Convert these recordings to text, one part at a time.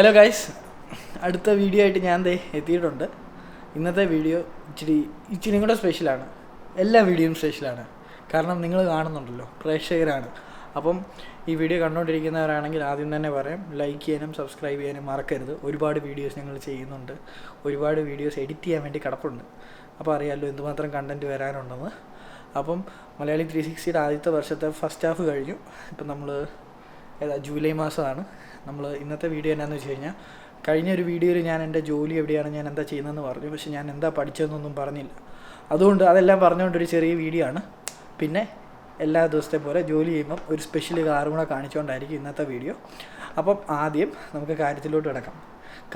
Hello guys, അടുത്ത video ആയിട്ട് ഞാൻ എത്തിയിട്ടുണ്ട്. ഇന്നത്തെ വീഡിയോ ഇച്ചിരി കൂടെ സ്പെഷ്യലാണ്. എല്ലാ വീഡിയോയും സ്പെഷ്യലാണ്. കാരണം നിങ്ങൾ കാണുന്നുണ്ടല്ലോ, പ്രേക്ഷകരാണ്. അപ്പം ഈ വീഡിയോ കണ്ടുകൊണ്ടിരിക്കുന്നവരാണെങ്കിൽ ആദ്യം തന്നെ പറയാം, ലൈക്ക് ചെയ്യാനും സബ്സ്ക്രൈബ് ചെയ്യാനും മറക്കരുത്. ഒരുപാട് വീഡിയോസ് ഞങ്ങൾ ചെയ്യുന്നുണ്ട്, ഒരുപാട് വീഡിയോസ് എഡിറ്റ് ചെയ്യാൻ വേണ്ടി കിടപ്പുണ്ട്. അപ്പോൾ അറിയാമല്ലോ എന്തുമാത്രം കണ്ടൻറ്റ് വരാനുണ്ടെന്ന്. അപ്പം മലയാളി 360യുടെ ആദ്യത്തെ വർഷത്തെ ഫസ്റ്റ് ഹാഫ് കഴിഞ്ഞു. ഇപ്പം നമ്മൾ ജൂലൈ മാസമാണ്. നമ്മൾ ഇന്നത്തെ വീഡിയോ എന്നാന്ന് വെച്ച് കഴിഞ്ഞാൽ, കഴിഞ്ഞൊരു വീഡിയോയിൽ ഞാൻ എൻ്റെ ജോലി എവിടെയാണ്, ഞാൻ എന്താ ചെയ്യുന്നതെന്ന് പറഞ്ഞു. പക്ഷേ ഞാൻ എന്താ പഠിച്ചതെന്നൊന്നും പറഞ്ഞില്ല. അതുകൊണ്ട് അതെല്ലാം പറഞ്ഞുകൊണ്ടൊരു ചെറിയ വീഡിയോ ആണ്. പിന്നെ എല്ലാ ദിവസത്തെ പോലെ ജോലി ചെയ്യുമ്പം ഒരു സ്പെഷ്യൽ കാറും കൂടെ കാണിച്ചുകൊണ്ടായിരിക്കും ഇന്നത്തെ വീഡിയോ. അപ്പം ആദ്യം നമുക്ക് കാര്യത്തിലോട്ട് കിടക്കാം.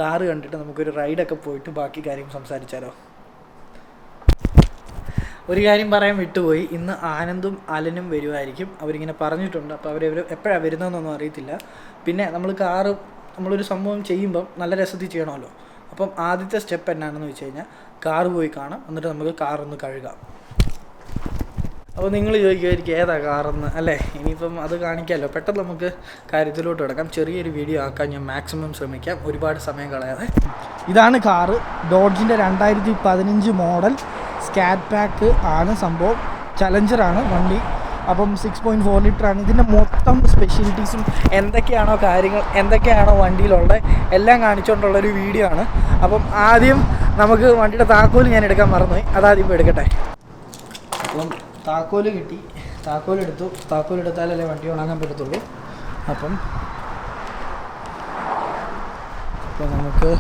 കാറ് കണ്ടിട്ട് നമുക്കൊരു റൈഡൊക്കെ പോയിട്ട് ബാക്കി കാര്യം സംസാരിച്ചാലോ. ഒരു കാര്യം പറയാൻ വിട്ടുപോയി, ഇന്ന് ആനന്ദും അലനും വരുമായിരിക്കും. അവരിങ്ങനെ പറഞ്ഞിട്ടുണ്ട്. അപ്പോൾ അവർ എപ്പോഴാണ് വരുന്നതെന്നൊന്നും അറിയത്തില്ല. പിന്നെ നമ്മളൊരു സംഭവം ചെയ്യുമ്പം നല്ല രസത്തിൽ ചെയ്യണമല്ലോ. അപ്പം ആദ്യത്തെ സ്റ്റെപ്പ് എന്നാണെന്ന് വെച്ച് കഴിഞ്ഞാൽ, കാറ് പോയി കാണാം, എന്നിട്ട് നമുക്ക് കാറൊന്ന് കഴുകാം. അപ്പോൾ നിങ്ങൾ ചോദിക്കുമായിരിക്കും ഏതാ കാറെന്ന് അല്ലേ. ഇനിയിപ്പം അത് കാണിക്കാമല്ലോ. പെട്ടെന്ന് നമുക്ക് കാര്യത്തിലോട്ട് കിടക്കാം. ചെറിയൊരു വീഡിയോ ആക്കാൻ ഞാൻ മാക്സിമം ശ്രമിക്കാം, ഒരുപാട് സമയം കളയാതെ. ഇതാണ് കാറ്, ഡോഡ്ജിൻ്റെ 2015 മോഡൽ സ്കാറ്റ് പാക്ക് ആണ് സംഭവം. ചലഞ്ചറാണ് വണ്ടി. അപ്പം 6.4 ലിറ്ററാണ്. ഇതിൻ്റെ മൊത്തം സ്പെഷ്യാലിറ്റീസും എന്തൊക്കെയാണോ വണ്ടിയിലുള്ളത് എല്ലാം കാണിച്ചുകൊണ്ടുള്ളൊരു വീഡിയോ ആണ്. അപ്പം ആദ്യം നമുക്ക് വണ്ടിയുടെ താക്കോല് ഞാൻ എടുക്കാൻ മറന്നുപോയി, അതാദ്യം ഇപ്പോൾ എടുക്കട്ടെ. അപ്പം താക്കോല് കിട്ടി, താക്കോലെടുത്താലല്ലേ വണ്ടി ഓണാക്കാൻ പറ്റത്തുള്ളൂ. അപ്പം നമുക്ക്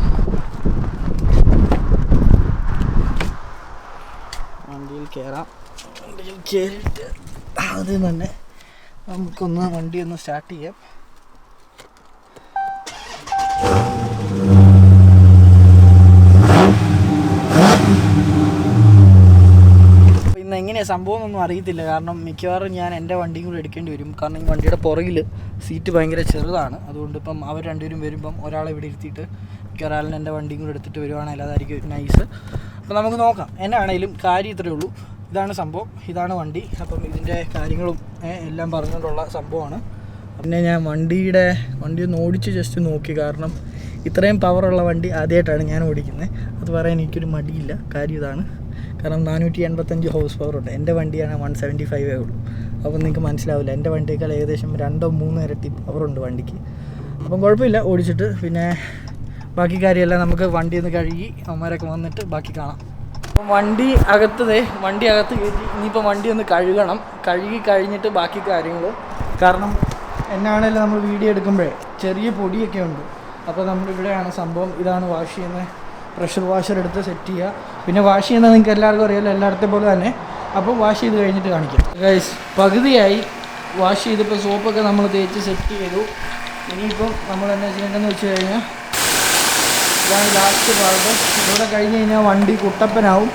വണ്ടിയിൽ കയറിയിട്ട് ആദ്യം തന്നെ നമുക്കൊന്ന് വണ്ടി ഒന്ന് സ്റ്റാർട്ട് ചെയ്യാം. ഇന്ന് എങ്ങനെയാണ് സംഭവം ഒന്നും അറിയത്തില്ല. കാരണം മിക്കവാറും ഞാൻ എൻ്റെ വണ്ടിയും കൂടെ എടുക്കേണ്ടി വരും. കാരണം ഈ വണ്ടിയുടെ പുറകിൽ സീറ്റ് ഭയങ്കര ചെറുതാണ്. അതുകൊണ്ട് ഇപ്പം അവർ രണ്ടുപേരും വരുമ്പം ഒരാളെ ഇവിടെ ഇരുത്തിയിട്ട് മിക്കവാറും എൻ്റെ വണ്ടിയും കൂടെ എടുത്തിട്ട് വരുവാണെങ്കിൽ അതായിരിക്കും നൈസ്. അപ്പോൾ നമുക്ക് നോക്കാം. എന്നാണേലും കാര്യം ഇത്രയേ ഉള്ളൂ. ഇതാണ് സംഭവം, ഇതാണ് വണ്ടി. അപ്പം ഇതിൻ്റെ കാര്യങ്ങളും എല്ലാം പറഞ്ഞുകൊണ്ടുള്ള സംഭവമാണ്. പിന്നെ ഞാൻ വണ്ടി ഒന്ന് ഓടിച്ച് ജസ്റ്റ് നോക്കി. കാരണം ഇത്രയും പവറുള്ള വണ്ടി ആദ്യമായിട്ടാണ് ഞാൻ ഓടിക്കുന്നത്. അത് പറയാൻ എനിക്കൊരു മടിയില്ല. കാര്യം ഇതാണ്. കാരണം 485 ഹോഴ്സ് പവർ ഉണ്ട്. എൻ്റെ വണ്ടിയാണ് 175 ഉള്ളൂ. അപ്പം നിങ്ങൾക്ക് മനസ്സിലാവില്ല, എൻ്റെ വണ്ടിയേക്കാൾ ഏകദേശം 2-3 ഇരട്ടി പവറുണ്ട് വണ്ടിക്ക്. അപ്പം കുഴപ്പമില്ല, ഓടിച്ചിട്ട് പിന്നെ ബാക്കി കാര്യമെല്ലാം നമുക്ക് വണ്ടി ഒന്ന് കഴുകി അവന്മാരൊക്കെ വന്നിട്ട് ബാക്കി കാണാം. അപ്പം വണ്ടി അകത്ത് കയറ്റി ഇനിയിപ്പോൾ വണ്ടി ഒന്ന് കഴുകി കഴിഞ്ഞിട്ട് ബാക്കി കാര്യങ്ങൾ. കാരണം എന്നാണേലും നമ്മൾ വീഡിയോ എടുക്കുമ്പോഴേ ചെറിയ പൊടിയൊക്കെ ഉണ്ട്. അപ്പോൾ നമ്മളിവിടെയാണ് സംഭവം. ഇതാണ് വാഷ് ചെയ്യുന്നത്. പ്രഷർ വാഷർ എടുത്ത് സെറ്റ് ചെയ്യുക. പിന്നെ വാഷ് ചെയ്യുന്നത് നിങ്ങൾക്ക് എല്ലാവർക്കും അറിയാമല്ലോ, എല്ലായിടത്തെ പോലെ തന്നെ. അപ്പോൾ വാഷ് ചെയ്ത് കഴിഞ്ഞിട്ട് കാണിക്കാം. ഗൈസ്, പകുതിയായി വാഷ് ചെയ്തപ്പോൾ സോപ്പൊക്കെ നമ്മൾ തേച്ച് സെറ്റ് ചെയ്തു. ഇനിയിപ്പം നമ്മൾ എന്നാ ചെയ്യേണ്ടതെന്ന് വെച്ച് കഴിഞ്ഞാൽ, ഇതാണ് ലാസ്റ്റ് ഭാഗം. ഇവിടെ കഴിഞ്ഞ് കഴിഞ്ഞാൽ വണ്ടി കുട്ടപ്പനാവും.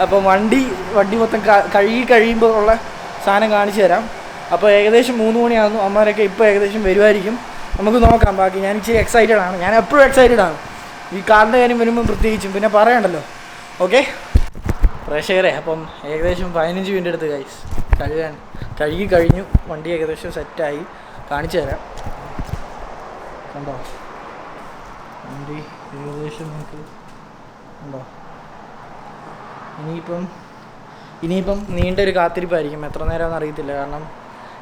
അപ്പം വണ്ടി മൊത്തം കഴുകി കഴിയുമ്പോൾ ഉള്ള സാധനം കാണിച്ചു തരാം. അപ്പോൾ ഏകദേശം 3 മണിയാകുന്നു. അമ്മമാരൊക്കെ ഇപ്പോൾ ഏകദേശം വരുമായിരിക്കും. നമുക്ക് നോക്കാം ബാക്കി. ഞാൻ ഇച്ചിരി എക്സൈറ്റഡ് ആണ്. ഞാൻ എപ്പോഴും എക്സൈറ്റഡ് ആണ്, ഈ കാറിൻ്റെ കാര്യം വരുമ്പം പ്രത്യേകിച്ചും. പിന്നെ പറയണ്ടല്ലോ. ഓക്കെ പ്രേക്ഷകരെ, അപ്പം ഏകദേശം 15 മിനിറ്റ് എടുത്ത് ഗൈസ് കഴുകി കഴിഞ്ഞു. വണ്ടി ഏകദേശം സെറ്റായി. കാണിച്ചു തരാം. കണ്ടോ വണ്ടി ഏകദേശം നമുക്ക് ഉണ്ടോ. ഇനിയിപ്പം നീണ്ടൊരു കാത്തിരിപ്പായിരിക്കും. എത്ര നേരമെന്ന് അറിയത്തില്ല. കാരണം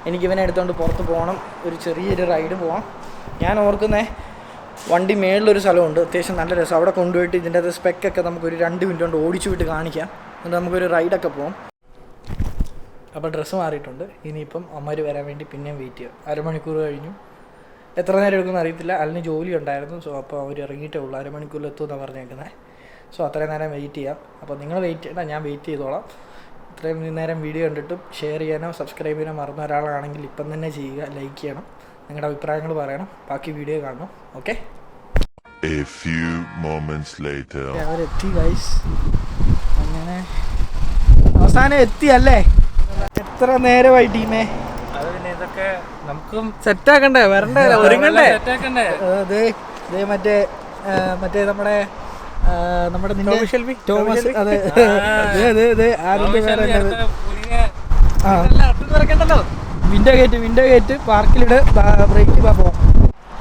എനിക്കിവനെ എടുത്തുകൊണ്ട് പുറത്ത് പോകണം, ഒരു ചെറിയൊരു റൈഡ് പോകാം. ഞാൻ ഓർക്കുന്നേ വണ്ടി മേളിലൊരു സ്ഥലമുണ്ട്, അത്യാവശ്യം നല്ല രസം. അവിടെ കൊണ്ടുപോയിട്ട് ഇതിൻ്റെ അത് സ്പെക്കൊക്കെ നമുക്കൊരു 2 മിനിറ്റ് കൊണ്ട് ഓടിച്ചു വിട്ട് കാണിക്കാം. എന്നിട്ട് നമുക്കൊരു റൈഡൊക്കെ പോകാം. അപ്പോൾ ഡ്രസ്സ് മാറിയിട്ടുണ്ട്. ഇനിയിപ്പം അമ്മമാർ വരാൻ വേണ്ടി പിന്നെയും വെയിറ്റ് ചെയ്യാം. 1/2 മണിക്കൂർ കഴിഞ്ഞു. എത്ര നേരം എടുക്കുമെന്ന് അറിയത്തില്ല. അതിന് ജോലി ഉണ്ടായിരുന്നു. സോ അപ്പോൾ അവർ ഇറങ്ങിയിട്ടേ ഉള്ളൂ. 1/2 മണിക്കൂറിൽ എത്തുമെന്നാണ് പറഞ്ഞേക്കുന്നത്. സോ അത്രയും നേരം വെയിറ്റ് ചെയ്യാം. അപ്പോൾ നിങ്ങൾ വെയിറ്റ് ചെയ്യണ്ട, ഞാൻ വെയിറ്റ് ചെയ്തോളാം. ഇത്രയും നേരം വീഡിയോ കണ്ടിട്ടും ഷെയർ ചെയ്യാനോ സബ്സ്ക്രൈബ് ചെയ്യാനോ മറന്ന ഒരാളാണെങ്കിൽ ഇപ്പം തന്നെ ചെയ്യുക, ലൈക്ക് ചെയ്യണം, നിങ്ങളുടെ അഭിപ്രായങ്ങൾ പറയണം. ബാക്കി വീഡിയോ കാണണം. ഓക്കെ. അവരെത്തി ഗൈസ്. അങ്ങനെ അവസാനം എത്തിയല്ലേ. എത്ര നേരമായി ടീമേ. ഇതൊക്കെ നമുക്കും സെറ്റാക്കണ്ടേ, വരണ്ടേ, ഒരുങ്ങണ്ടേ. മറ്റേ നമ്മുടെ തോമസ്. അതെ വിൻഡോ ഗേറ്റ് പാർക്കിലിട് ബ്രേക്ക് പോവാം.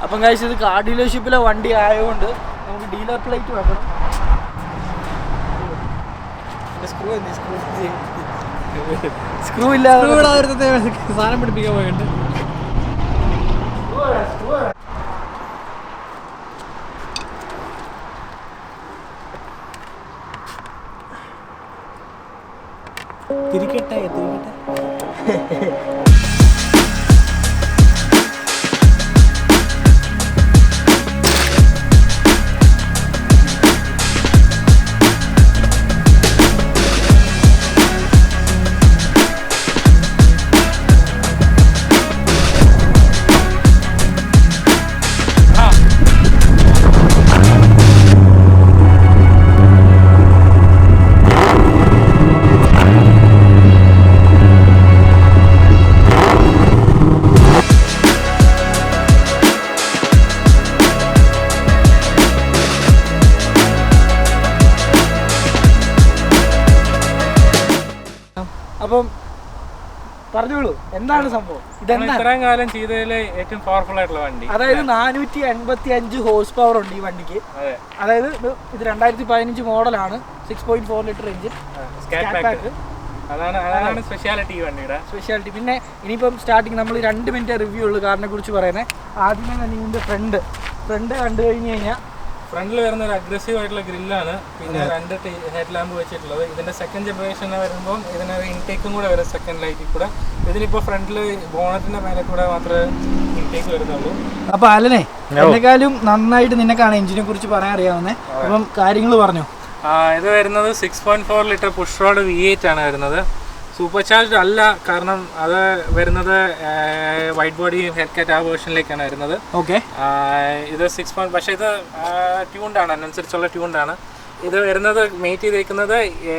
അപ്പം കഴിച്ച് ഇത് കാർ ഡീലർഷിപ്പിലെ വണ്ടി ആയതുകൊണ്ട് നമുക്ക് ഡീലർ പ്ലേറ്റ് വെക്കണം. സ്ക്രൂ ഇല്ലാതെ സാധനം പിടിപ്പിക്കാൻ പോയിട്ട് തിരിക്കട്ടെ. അപ്പം പറഞ്ഞോളൂ, എന്താണ് സംഭവം? ഇത്രയും കാലം ചെയ്തതിലെ ഏറ്റവും പവർഫുൾ ആയിട്ടുള്ള വണ്ടി. അതായത് 485 ഹോഴ്സ് പവർ ഉണ്ട് ഈ വണ്ടിക്ക്. അതായത് ഇത് 2015 മോഡലാണ്. 6.4 ലിറ്റർ എഞ്ചിൻ, അതാണ് സ്പെഷ്യാലിറ്റി ഈ വണ്ടിയുടെ സ്പെഷ്യാലിറ്റി. പിന്നെ ഇനിയിപ്പം സ്റ്റാർട്ടിങ് നമ്മൾ 2 മിനിറ്റ് റിവ്യൂ ഉള്ളൂ കാറിനെ കുറിച്ച് പറയുന്നത്. ആദ്യമേ തന്നെ ഇതിൻ്റെ ഫ്രണ്ട് കണ്ടു കഴിഞ്ഞ് കഴിഞ്ഞാൽ ഫ്രണ്ടിൽ വരുന്ന ഒരു അഗ്രസീവ് ആയിട്ടുള്ള ഗ്രില്ലാണ്. പിന്നെ 2 ഹെഡ് ലാമ്പ് വെച്ചിട്ടുള്ളത്. ഇതിന്റെ സെക്കൻഡ് ജനറേഷൻ വരുമ്പോൾ ഇതിനൊരു ഇൻടേക്കും കൂടെ വരും സെക്കൻഡ് ലൈറ്റിൽ കൂടെ. ഇതിനിപ്പോൾ ഫ്രണ്ടിൽ ബോണറ്റിന്റെ മേലെ കൂടെ മാത്രമേ ഇൻടേക്ക് വരുന്നുള്ളൂ. അപ്പൊ അലനെ എന്നെക്കാളും നന്നായിട്ട് നിനക്കാണ് എഞ്ചിനെ കുറിച്ച് പറയാൻ അറിയാവുന്നത്. അപ്പം കാര്യങ്ങൾ പറഞ്ഞു. ഇത് വരുന്നത് 6.4 ലിറ്റർ പുഷ് റോഡ് V8 ആണ് വരുന്നത്. സൂപ്പർ ചാർജ്ഡ് അല്ല, കാരണം അത് വരുന്നത് വൈറ്റ് ബോഡി ഹെഡ് കാറ്റ് ആ വേർഷനിലേക്കാണ് വരുന്നത്. ഓക്കെ, ഇത് 6. പക്ഷേ ഇത് ട്യൂൺഡാണ്, അതിനനുസരിച്ചുള്ള ട്യൂൺഡാണ്. ഇത് വരുന്നത് മേറ്റ് ചെയ്തേക്കുന്നത്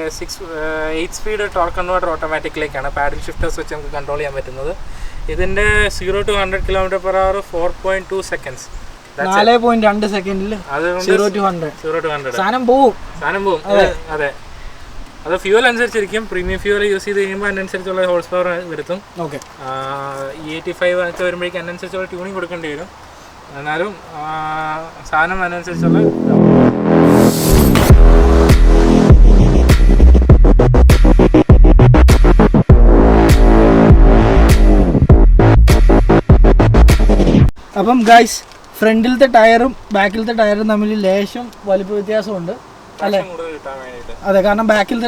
8 സ്പീഡ് ടോർക്ക് കൺവേർട്ടർ ഓട്ടോമാറ്റിക്കിലേക്കാണ്. പാഡിൽ ഷിഫ്റ്റേഴ്സ് വെച്ച് നമുക്ക് കൺട്രോൾ ചെയ്യാൻ പറ്റുന്നത്. ഇതിൻ്റെ 0 to 100 km/h 4.2 seconds. 4.2 സെക്കൻഡിൽ 0 to 100 സാധനം പോവും. അതെ, അത് ഫ്യൂവൽ അനുസരിച്ചിരിക്കും. പ്രീമിയം ഫ്യൂവൽ യൂസ് ചെയ്ത് കഴിയുമ്പോൾ അതിനനുസരിച്ചുള്ള ഹോഴ്സ് പവർ വരുത്തും. ഓക്കെ, E85 ഒക്കെ വരുമ്പോഴേക്കും അതിനനുസരിച്ചുള്ള ട്യൂണിങ് കൊടുക്കേണ്ടി വരും. എന്നാലും സാധനം അതിനനുസരിച്ചുള്ള അപ്പം ഗൈസ്, ഫ്രണ്ടിലത്തെ ടയറും ബാക്കിലത്തെ ടയറും തമ്മിൽ ലേശം വലിപ്പ വ്യത്യാസമുണ്ട് അല്ലേ? അതെ, കാരണം ബാക്കിലത്തെ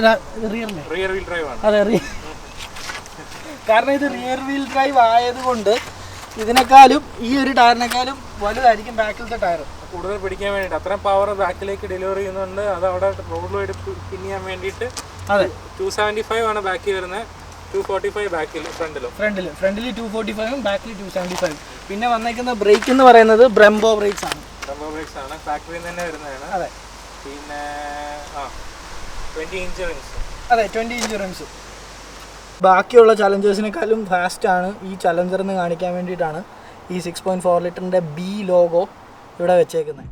റിയർ വീൽ ഡ്രൈവ് ആണ്. അതെ, കാരണം ഇത് റിയർ വീൽ ഡ്രൈവ് ആയതുകൊണ്ട് ഇതിനേക്കാളും ഈ ഒരു ടയറിനേക്കാളും വലുതായിരിക്കും ബാക്കിലത്തെ ടയർ. കൂടുതൽ പിടിക്കാൻ വേണ്ടിയിട്ട് അത്രയും പവർ ബാക്കിലേക്ക് ഡെലിവറി ചെയ്യുന്നുണ്ട്. അത് അവിടെ റോഡിലോട്ട് പിൻ ചെയ്യാൻ വേണ്ടിയിട്ട്. അതെ, 275 ആണ് ബാക്കിൽ വരുന്നത്, 245 ബാക്കിൽ. ഫ്രണ്ടിൽ 245 ബാക്കിൽ 275. പിന്നെ വന്നേക്കുന്ന ബ്രേക്ക് എന്ന് പറയുന്നത് ബ്രംബോ ബ്രേക്സ് ആണ്. ഫാക്ടറിയിൽ തന്നെ വരുന്നതാണ്. അതെ, പിന്നെ 20 ഇഞ്ച് റിംസ്. അതെ, 20 ഇഞ്ച് റിംസ്. ബാക്കിയുള്ള ചലഞ്ചേഴ്സിനേക്കാളും ഫാസ്റ്റ് ആണ് ഈ ചലഞ്ചർ എന്ന് കാണിക്കാൻ വേണ്ടിയിട്ടാണ് ഈ 6.4 ലിറ്ററിൻ്റെ B ലോഗോ ഇവിടെ വെച്ചേക്കുന്നത്.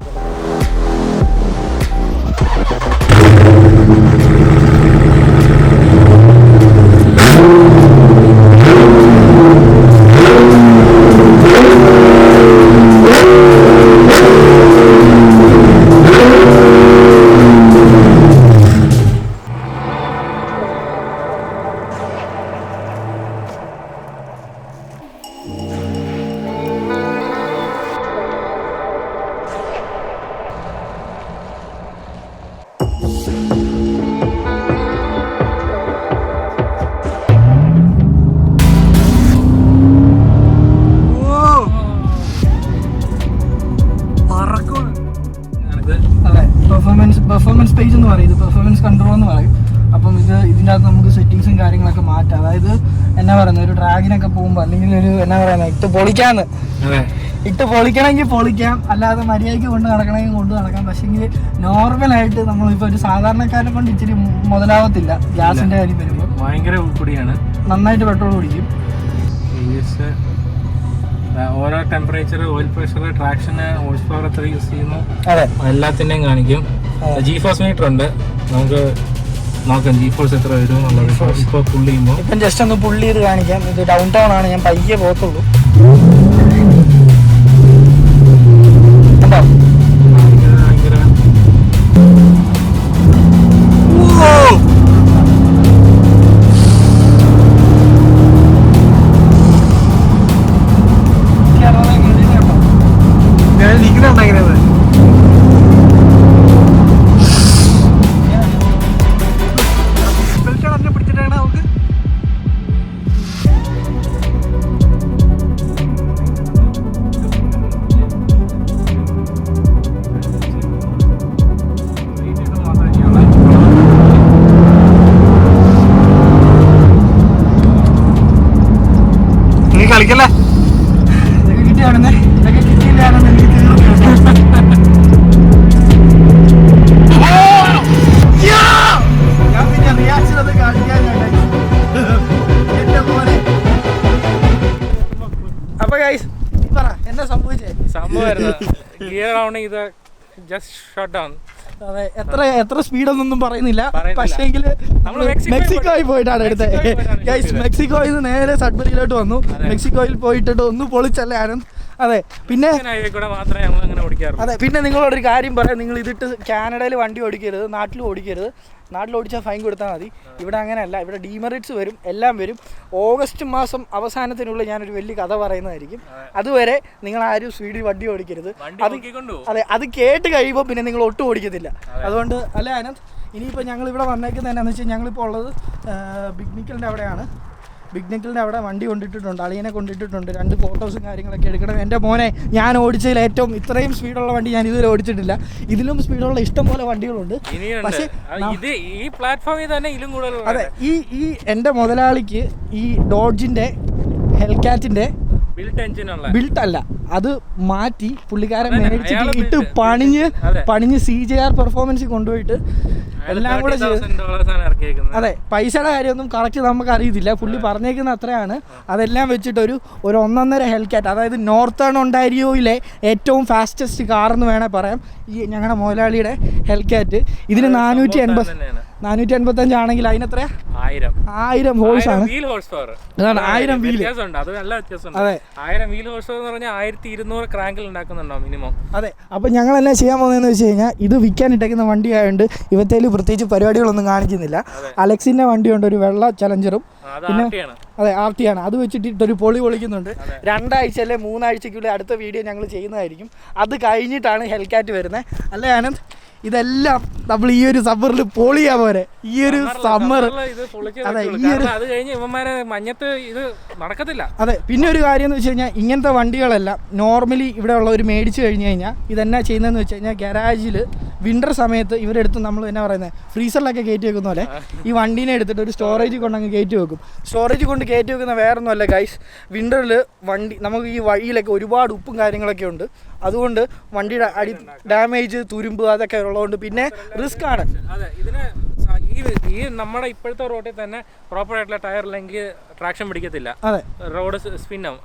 പെർഫോമൻസ് പേജ് എന്ന് പറയും, ഇത് പെർഫോമൻസ് കൺട്രോൾ എന്ന് പറയും. അപ്പം ഇതിൻ്റെ അകത്ത് നമുക്ക് സെറ്റിങ്സും കാര്യങ്ങളൊക്കെ മാറ്റാം. അതായത് എന്നാ പറയുന്നത്, ഒരു ഡ്രാഗിനൊക്കെ പോകുമ്പോൾ അല്ലെങ്കിൽ ഒരു എന്നാ പറയുന്നത് ഇട്ട് പൊളിക്കണമെങ്കിൽ പൊളിക്കാം, അല്ലാതെ മര്യാദയ്ക്ക് കൊണ്ട് നടക്കണമെങ്കിൽ കൊണ്ട് നടക്കാം. പക്ഷേങ്കിൽ നോർമലായിട്ട് നമ്മളിപ്പോൾ ഒരു സാധാരണക്കാരനെ കൊണ്ട് ഇച്ചിരി മുതലാവത്തില്ല. ഗ്യാസിൻ്റെ കാര്യം വരുമ്പോൾ ഭയങ്കര കൂടിയാണ്, നന്നായിട്ട് പെട്രോൾ കുടിക്കും. ഓരോ ടെമ്പറേച്ചർ, ഓയിൽ പ്രഷർ, ട്രാക്ഷന്, ഹോഴ്സ് പവർ എത്ര യൂസ് ചെയ്യുന്നു, അതെ, എല്ലാത്തിൻ്റെയും കാണിക്കും. G-ഫോഴ്സ് മീറ്റർ ഉണ്ട്, നമുക്ക് നോക്കാം G-ഫോഴ്സ് എത്ര വരും എന്നുള്ളത്. ഇപ്പോൾ പുള്ളി ചെയ്യുമ്പോൾ ഇപ്പം ജസ്റ്റ് ഒന്ന് പുള്ളി ചെയ്ത് കാണിക്കാം. ഇത് ഡൗൺ ടൗൺ ആണ്, ഞാൻ പയ്യെ പോകത്തുള്ളൂ. ഓടിക്കല്ലേ ഇതൊക്കെ കിട്ടിയാണെന്നേ, ഇതൊക്കെ കിട്ടിയില്ലാണെന്ന് എനിക്ക് തീർന്നു. ഞാൻ പിന്നെ റിയാക്ഷൻ അത് കാണിക്കാനുണ്ട് എന്റെ പോലെ. അപ്പൊ ഗൈസ് പറ എന്നാ സംഭവിച്ചേ? സംഭവമായിരുന്നു ഗിയർ ഓൺ ചെയ്ത് ജസ്റ്റ് ഷട്ട് ഡൗൺ. അതെ, എത്ര സ്പീഡൊന്നും പറയുന്നില്ല, പക്ഷേങ്കിൽ മെക്സിക്കോയിൽ പോയിട്ടാണ് എടുത്തത് ഗൈസ്. മെക്സിക്കോയിൽ നിന്ന് നേരെ സഡ്ബറിയിലോട്ട് വന്നു. മെക്സിക്കോയിൽ പോയിട്ടിട്ട് ഒന്ന് പൊളിച്ചല്ലേ ആനന്ദ്. അതെ, പിന്നെ അതെ, പിന്നെ നിങ്ങളോടൊരു കാര്യം പറയാം, നിങ്ങൾ ഇതിട്ട് കാനഡയിൽ വണ്ടി ഓടിക്കരുത്, നാട്ടിൽ ഓടിക്കരുത്. നാട്ടിൽ ഓടിച്ചാൽ ഫൈൻ കൊടുത്താൽ മതി. ഇവിടെ അങ്ങനെയല്ല, ഇവിടെ ഡീമെറിറ്റ്സ് വരും, എല്ലാം വരും. ഓഗസ്റ്റ് മാസം അവസാനത്തിനുള്ളിൽ ഞാനൊരു വലിയ കഥ പറയുന്നതായിരിക്കും. അതുവരെ നിങ്ങൾ ആരും സ്പീഡിൽ വണ്ടി ഓടിക്കരുത്. അതെ, അത് കേട്ട് കഴിയുമ്പോൾ പിന്നെ നിങ്ങൾ ഒട്ടും ഓടിക്കത്തില്ല. അതുകൊണ്ട് അല്ലേ ആനന്ദ്, ഇനിയിപ്പോൾ ഞങ്ങൾ ഇവിടെ വന്നേക്കുന്നത് എന്നാന്ന് വെച്ചാൽ ഞങ്ങളിപ്പോൾ ഉള്ളത് ബിഗ് നിക്കലിൻ്റെ അവിടെയാണ്. ബിഗ് നിക്കലിൻ്റെ അവിടെ വണ്ടി കൊണ്ടിട്ടിട്ടുണ്ട്, അളിയനെ കൊണ്ടിട്ടിട്ടുണ്ട്. 2 ഫോട്ടോസും കാര്യങ്ങളൊക്കെ എടുക്കണം. എൻ്റെ മോനെ, ഞാൻ ഓടിച്ചതിൽ ഏറ്റവും ഇത്രയും സ്പീഡുള്ള വണ്ടി ഞാൻ ഇതുവരെ ഓടിച്ചിട്ടില്ല. ഇതിലും സ്പീഡുള്ള ഇഷ്ടം പോലെ വണ്ടികളുണ്ട്. പക്ഷേ ഈ പ്ലാറ്റ്ഫോമിൽ തന്നെ ഇതിലും കൂടുതൽ. അതെ, ഈ എൻ്റെ മുതലാളിക്ക് ഈ ഡോഡ്ജിൻ്റെ ഹെൽക്കാറ്റിൻ്റെ ബിൽട്ട് അല്ല, അത് മാറ്റി പുള്ളിക്കാരൻ മേടിച്ചിട്ട് ഇട്ട് പണിഞ്ഞ് CJR പെർഫോമൻസ് കൊണ്ടുപോയിട്ട് എല്ലാം കൂടെ ചെയ്ത്. അതെ, പൈസയുടെ കാര്യമൊന്നും കറക്റ്റ് നമുക്ക് അറിയത്തില്ല, പുള്ളി പറഞ്ഞേക്കുന്ന അത്രയാണ്. അതെല്ലാം വെച്ചിട്ട് ഒരു 1.5 ഹെൽക്കാറ്റ്, അതായത് നോർത്തേൺ ഒണ്ടാരിയോയിലെ ഏറ്റവും ഫാസ്റ്റസ്റ്റ് കാർ എന്ന് വേണേൽ പറയാം ഈ ഞങ്ങളുടെ മുതലാളിയുടെ ഹെൽക്കാറ്റ്. ഇതിന് 485 ആണെങ്കിൽ അതിനെത്രയാ 1000 ഹോഴ്സ് ആണ്. അതാണ് 1000 വീല്. അതെ, 1000 വീൽ ഹോഴ്സ് എന്ന് പറഞ്ഞാൽ 1200 ക്രാങ്കിൽ ഉണ്ടാക്കുന്നുണ്ടോ മിനിമം. അതെ, അപ്പം ഞങ്ങളെല്ലാം ചെയ്യാൻ പോകുന്നതെന്ന് വെച്ച് കഴിഞ്ഞാൽ, ഇത് വിൽക്കാൻ ഇട്ടേക്കുന്ന വണ്ടി ആയതുകൊണ്ട് ഇവത്തേൽ പ്രത്യേകിച്ച് പരിപാടികളൊന്നും കാണിക്കുന്നില്ല. അലക്സിൻ്റെ വണ്ടിയുണ്ട്, ഒരു വെള്ള ചലഞ്ചറും. പിന്നെ അതെ, RT ആണ്. അത് വെച്ചിട്ടൊരു പൊളിക്കുന്നുണ്ട്. 2 ആഴ്ച അല്ലെ 3 ആഴ്ചയ്ക്കുള്ളിൽ അടുത്ത വീഡിയോ ഞങ്ങൾ ചെയ്യുന്നതായിരിക്കും. അത് കഴിഞ്ഞിട്ടാണ് ഹെൽക്കാറ്റ് വരുന്നത്. അല്ലേ ആനന്ദ്? ഇതെല്ലാം നമ്മൾ ഈ ഒരു സമ്മറിൽ പൊളിയാ പോരെ, ഈ ഒരു സമ്മർ. അതെ, ഈ ഒരു മഞ്ഞത്ത് ഇത് നടക്കത്തില്ല. അതെ, പിന്നെ ഒരു കാര്യം എന്ന് വെച്ച് കഴിഞ്ഞാൽ, ഇങ്ങനത്തെ വണ്ടികളെല്ലാം നോർമലി ഇവിടെ ഉള്ളവർ മേടിച്ചു കഴിഞ്ഞ് കഴിഞ്ഞാൽ ഇതെന്നാ ചെയ്യുന്നതെന്ന് വെച്ച് കഴിഞ്ഞാൽ, ഗരാജിൽ വിൻ്റർ സമയത്ത് ഇവരെടുത്ത് നമ്മൾ എന്നാ പറയുന്നത് ഫ്രീസറിലൊക്കെ കയറ്റി വെക്കുന്ന പോലെ ഈ വണ്ടീനെ എടുത്തിട്ട് ഒരു സ്റ്റോറേജ് കൊണ്ടങ്ങ് കയറ്റി വെക്കും. സ്റ്റോറേജ് കൊണ്ട് കയറ്റി വെക്കുന്ന വേറൊന്നുമല്ല ഗൈസ്, വിൻ്ററിൽ വണ്ടി നമുക്ക് ഈ വഴിയിലൊക്കെ ഒരുപാട് ഉപ്പും കാര്യങ്ങളൊക്കെ ഉണ്ട്. അതുകൊണ്ട് വണ്ടിയുടെ ഡാമേജ്, തുരുമ്പ് അതൊക്കെ ഉള്ളതുകൊണ്ട് പിന്നെ റിസ്ക് ആണ്. ഈ നമ്മുടെ ഇപ്പോഴത്തെ റോഡിൽ തന്നെ പ്രോപ്പർ ആയിട്ടുള്ള ടയർ ഇല്ലെങ്കിൽ ട്രാക്ഷൻ പിടിക്കത്തില്ല. അതെ, റോഡ് സ്പിന്നാവും.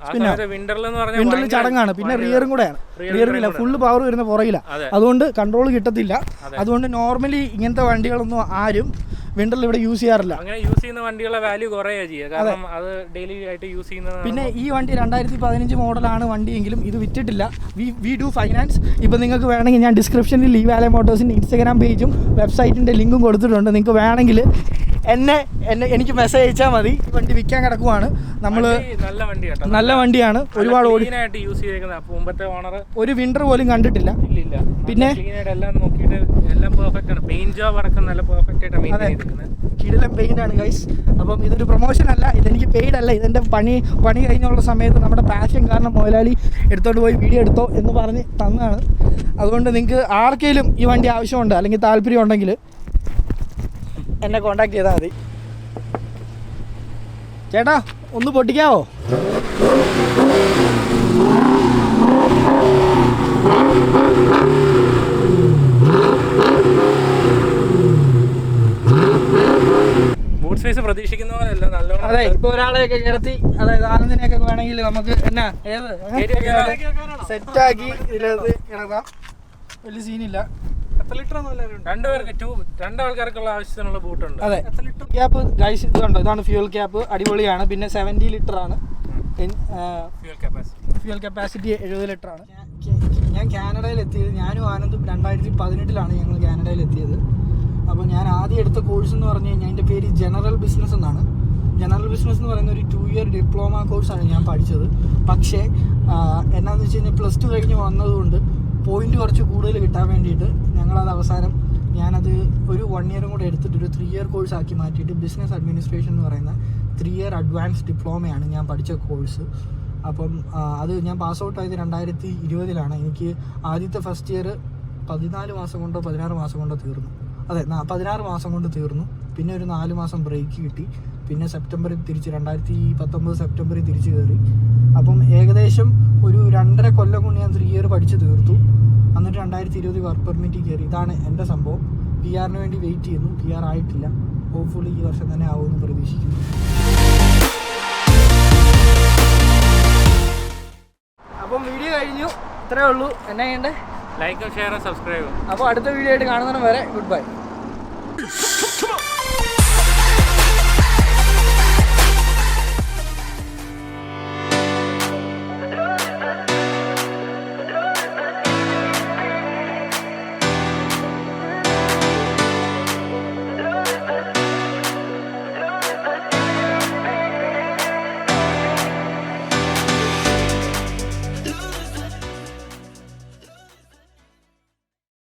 വിൻ്ററിൽ ചടങ്ങാണ്. പിന്നെ റിയറും കൂടെയാണ്, റിയറില്ല, ഫുള്ള് പവർ വരുന്ന പുറകില്ല. അതുകൊണ്ട് കൺട്രോൾ കിട്ടത്തില്ല. അതുകൊണ്ട് നോർമലി ഇങ്ങനത്തെ വണ്ടികളൊന്നും ആരും വിൻ്ററിൽ ഇവിടെ യൂസ് ചെയ്യാറില്ല. അങ്ങനെ യൂസ് ചെയ്യുന്ന വണ്ടികളുടെ വാല്യൂ കുറയുക ചെയ്യുക, കാരണം അത് ഡെയിലി ആയിട്ട് യൂസ് ചെയ്യുന്നത്. പിന്നെ ഈ വണ്ടി 2015 മോഡലാണ് വണ്ടിയെങ്കിലും ഇത് വിറ്റിട്ടില്ല. We do finance. ഇപ്പം നിങ്ങൾക്ക് വേണമെങ്കിൽ ഞാൻ ഡിസ്ക്രിപ്ഷനിൽ ലീ വാലേ മോട്ടോഴ്സിൻ്റെ ഇൻസ്റ്റാഗ്രാം പേജും വെബ്സൈറ്റിൻ്റെ ലിങ്കും കൊടുത്തിട്ടുണ്ട്. നിങ്ങൾക്ക് വേണമെങ്കിൽ എനിക്ക് മെസ്സേജ് അയച്ചാൽ മതി. ഈ വണ്ടി വിൽക്കാൻ കിടക്കുവാണ്. നമ്മൾ നല്ല വണ്ടിയാണ്, ഒരുപാട് യൂസ് ചെയ്തേക്കുന്നത്. മുമ്പത്തെ ഓണർ ഒരു വിൻ്റർ പോലും കണ്ടിട്ടില്ല. പിന്നെ കിടിലം പെയിന്റ് ആണ് ഗൈസ്. അപ്പം ഇതൊരു പ്രൊമോഷൻ അല്ല, ഇതെനിക്ക് പെയ്ഡ് അല്ല, ഇതെൻ്റെ പണി കഴിഞ്ഞുള്ള സമയത്ത് നമ്മുടെ പാഷൻ കാരണം മുതലാളി എടുത്തോണ്ട് പോയി വീഡിയോ എടുത്തോ എന്ന് പറഞ്ഞ് തന്നതാണ്. അതുകൊണ്ട് നിങ്ങൾക്ക് ആർക്കെങ്കിലും ഈ വണ്ടി ആവശ്യമുണ്ട് അല്ലെങ്കിൽ താല്പര്യം ഉണ്ടെങ്കിൽ എന്നെ കോണ്ടാക്ട് ചെയ്താൽ മതി. ചേട്ടാ, ഒന്ന് പൊട്ടിക്കാവോ? ബൂട്ട് സ്പേസ് പ്രതീക്ഷിക്കുന്ന പോലെയല്ല, നല്ലോണം. അതെ, ഇപ്പൊ ഒരാളെയൊക്കെ കിടത്തി, അതായത് ആനന്ദിനെയൊക്കെ വേണമെങ്കിൽ നമുക്ക് എന്നാ സെറ്റാക്കി ഇതിനകത്ത് കിടക്കാം. വലിയ സീനില്ല. എത്ര ലിറ്റർ രണ്ടാൾക്കാർക്കുള്ള ആവശ്യത്തിനുള്ള ബൂട്ടുണ്ട്. അതെ, ക്യാപ്പ് ഗൈസ് ഇത് കണ്ടോ, ഇതാണ് ഫ്യൂൽ ക്യാപ്പ്, അടിപൊളിയാണ്. പിന്നെ 70 ലിറ്റർ ആണ് ഫ്യൂൽ കപ്പാസിറ്റി, 70 ലിറ്റർ ആണ്. ഞാൻ കാനഡയിൽ എത്തിയത്, ഞാനും ആനന്ദും 2018 ഞങ്ങൾ കാനഡയിൽ എത്തിയത്. അപ്പോൾ ഞാൻ ആദ്യം എടുത്ത കോഴ്സ് എന്ന് പറഞ്ഞു കഴിഞ്ഞാൽ അതിൻ്റെ പേര് ജനറൽ ബിസിനസ് എന്നാണ്. ജനറൽ ബിസിനസ് എന്ന് പറയുന്ന ഒരു 2 ഇയർ ഡിപ്ലോമ കോഴ്സാണ് ഞാൻ പഠിച്ചത്. പക്ഷേ എന്നാന്ന് വെച്ച് കഴിഞ്ഞാൽ +2 കഴിഞ്ഞ് വന്നതുകൊണ്ട് പോയിന്റ് കുറച്ച് കൂടുതൽ കിട്ടാൻ വേണ്ടിയിട്ട് ഞങ്ങളത് അവസാനം ഞാനത് ഒരു 1 ഇയറും കൂടെ എടുത്തിട്ട് ഒരു 3 ഇയർ കോഴ്സ് ആക്കി മാറ്റിയിട്ട് ബിസിനസ് അഡ്മിനിസ്ട്രേഷൻ എന്ന് പറയുന്ന 3 ഇയർ അഡ്വാൻസ് ഡിപ്ലോമയാണ് ഞാൻ പഠിച്ച കോഴ്സ്. അപ്പം അത് ഞാൻ പാസ് ഔട്ട് ആയത് 2020. എനിക്ക് ആദ്യത്തെ ഫസ്റ്റ് ഇയർ 14 മാസം കൊണ്ടോ 16 മാസം കൊണ്ടോ തീർന്നു. അതെ, 16 മാസം കൊണ്ട് തീർന്നു. പിന്നെ ഒരു 4 മാസം ബ്രേക്ക് കിട്ടി. പിന്നെ സെപ്റ്റംബറിൽ തിരിച്ച് 2019 സെപ്റ്റംബറിൽ തിരിച്ച് കയറി. അപ്പം ഏകദേശം ഒരു 2.5 കൊല്ലം കൊണ്ട് ഞാൻ 3 ഇയർ പഠിച്ച് തീർത്തു. എന്നിട്ട് 2020 വർക്ക് പെർമിറ്റ് കയറി. ഇതാണ് എൻ്റെ സംഭവം. PR വേണ്ടി വെയിറ്റ് ചെയ്യുന്നു. PR ആയിട്ടില്ല. ഹോപ്പ്ഫുള്ളി ഈ വർഷം തന്നെ ആവുമെന്ന് പ്രതീക്ഷിക്കുന്നു. അപ്പം വീഡിയോ കഴിഞ്ഞു. ഇത്രേ ഉള്ളൂ. എന്നാ ചെയ്യണ്ടേ? ലൈക്കും ഷെയറും സബ്സ്ക്രൈബും. അപ്പോൾ അടുത്ത വീഡിയോ ആയിട്ട് കാണുന്നതിന് വരെ ഗുഡ് ബൈ.